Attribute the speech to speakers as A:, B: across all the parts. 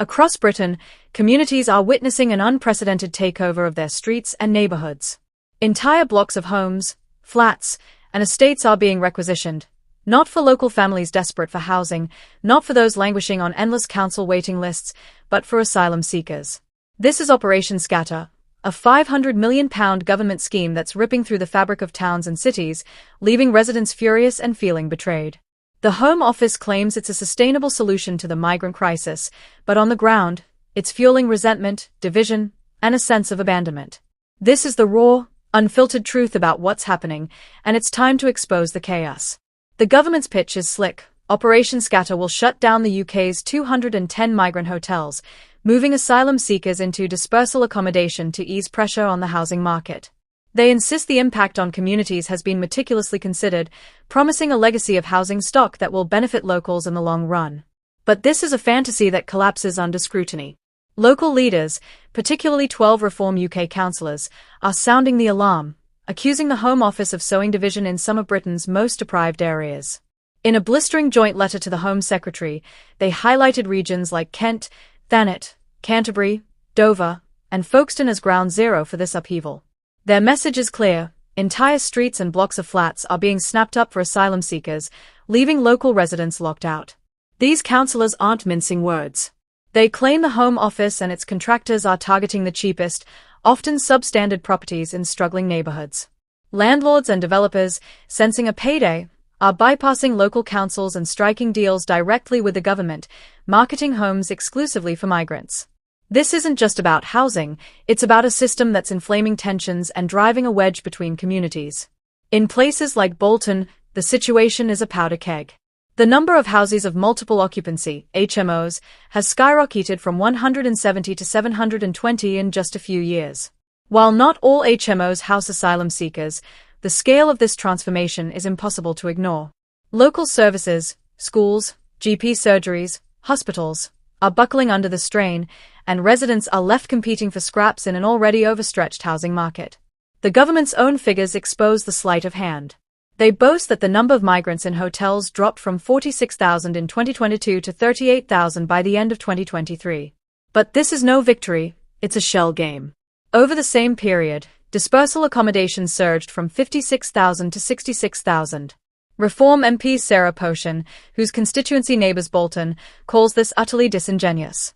A: Across Britain, communities are witnessing an unprecedented takeover of their streets and neighborhoods. Entire blocks of homes, flats, and estates are being requisitioned, not for local families desperate for housing, not for those languishing on endless council waiting lists, but for asylum seekers. This is Operation Scatter, a £500 million government scheme that's ripping through the fabric of towns and cities, leaving residents furious and feeling betrayed. The Home Office claims it's a sustainable solution to the migrant crisis, but on the ground, it's fueling resentment, division, and a sense of abandonment. This is the raw, unfiltered truth about what's happening, and it's time to expose the chaos. The government's pitch is slick. Operation Scatter will shut down the UK's 210 migrant hotels, moving asylum seekers into dispersal accommodation to ease pressure on the housing market. They insist the impact on communities has been meticulously considered, promising a legacy of housing stock that will benefit locals in the long run. But this is a fantasy that collapses under scrutiny. Local leaders, particularly 12 Reform UK councillors, are sounding the alarm, accusing the Home Office of sowing division in some of Britain's most deprived areas. In a blistering joint letter to the Home Secretary, they highlighted regions like Kent, Thanet, Canterbury, Dover, and Folkestone as ground zero for this upheaval. Their message is clear: entire streets and blocks of flats are being snapped up for asylum seekers, leaving local residents locked out. These councillors aren't mincing words. They claim the Home Office and its contractors are targeting the cheapest, often substandard properties in struggling neighbourhoods. Landlords and developers, sensing a payday, are bypassing local councils and striking deals directly with the government, marketing homes exclusively for migrants. This isn't just about housing, it's about a system that's inflaming tensions and driving a wedge between communities. In places like Bolton, the situation is a powder keg. The number of houses of multiple occupancy, HMOs, has skyrocketed from 170 to 720 in just a few years. While not all HMOs house asylum seekers, the scale of this transformation is impossible to ignore. Local services, schools, GP surgeries, hospitals, are buckling under the strain, and residents are left competing for scraps in an already overstretched housing market. The government's own figures expose the sleight of hand. They boast that the number of migrants in hotels dropped from 46,000 in 2022 to 38,000 by the end of 2023. But this is no victory, it's a shell game. Over the same period, dispersal accommodation surged from 56,000 to 66,000. Reform MP Sarah Poshan, whose constituency neighbours Bolton, calls this utterly disingenuous.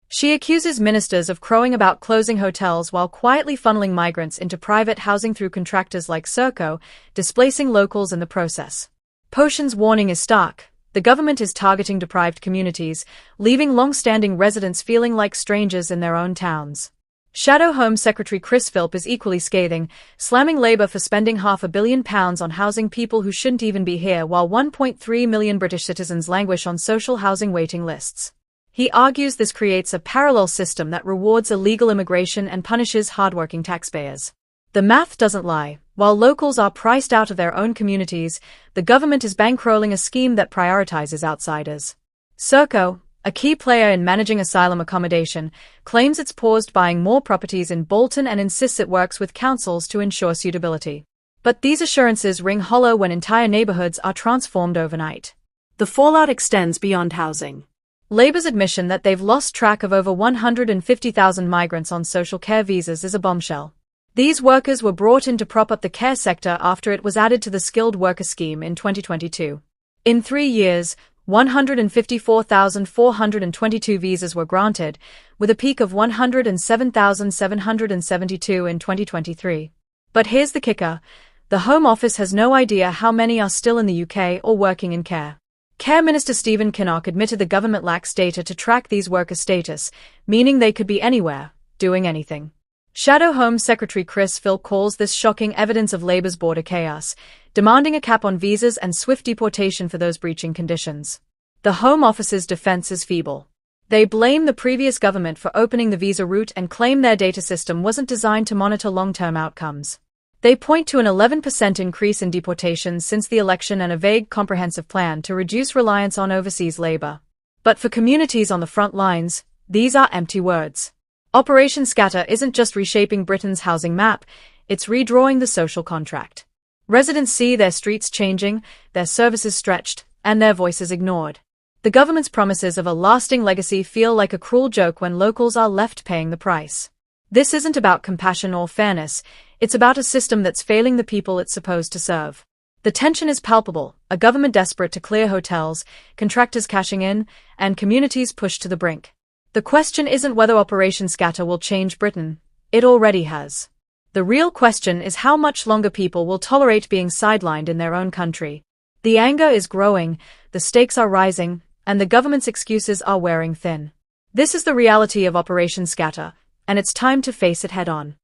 A: She accuses ministers of crowing about closing hotels while quietly funneling migrants into private housing through contractors like Serco, displacing locals in the process. Poshan's warning is stark. The government is targeting deprived communities, leaving long-standing residents feeling like strangers in their own towns. Shadow Home Secretary Chris Philp is equally scathing, slamming Labour for spending £500 million on housing people who shouldn't even be here while 1.3 million British citizens languish on social housing waiting lists. He argues this creates a parallel system that rewards illegal immigration and punishes hardworking taxpayers. The math doesn't lie. While locals are priced out of their own communities, the government is bankrolling a scheme that prioritizes outsiders. Serco, a key player in managing asylum accommodation, claims it's paused buying more properties in Bolton and insists it works with councils to ensure suitability. But these assurances ring hollow when entire neighbourhoods are transformed overnight. The fallout extends beyond housing. Labour's admission that they've lost track of over 150,000 migrants on social care visas is a bombshell. These workers were brought in to prop up the care sector after it was added to the skilled worker scheme in 2022. In 3 years, 154,422 visas were granted, with a peak of 107,772 in 2023. But here's the kicker: the Home Office has no idea how many are still in the UK or working in care. Care Minister Stephen Kinnock admitted the government lacks data to track these workers' status, meaning they could be anywhere, doing anything. Shadow Home Secretary Chris Philp calls this shocking evidence of Labour's border chaos, demanding a cap on visas and swift deportation for those breaching conditions. The Home Office's defence is feeble. They blame the previous government for opening the visa route and claim their data system wasn't designed to monitor long-term outcomes. They point to an 11% increase in deportations since the election and a vague comprehensive plan to reduce reliance on overseas labour. But for communities on the front lines, these are empty words. Operation Scatter isn't just reshaping Britain's housing map, it's redrawing the social contract. Residents see their streets changing, their services stretched, and their voices ignored. The government's promises of a lasting legacy feel like a cruel joke when locals are left paying the price. This isn't about compassion or fairness, it's about a system that's failing the people it's supposed to serve. The tension is palpable, a government desperate to clear hotels, contractors cashing in, and communities pushed to the brink. The question isn't whether Operation Scatter will change Britain. It already has. The real question is how much longer people will tolerate being sidelined in their own country. The anger is growing, the stakes are rising, and the government's excuses are wearing thin. This is the reality of Operation Scatter, and it's time to face it head-on.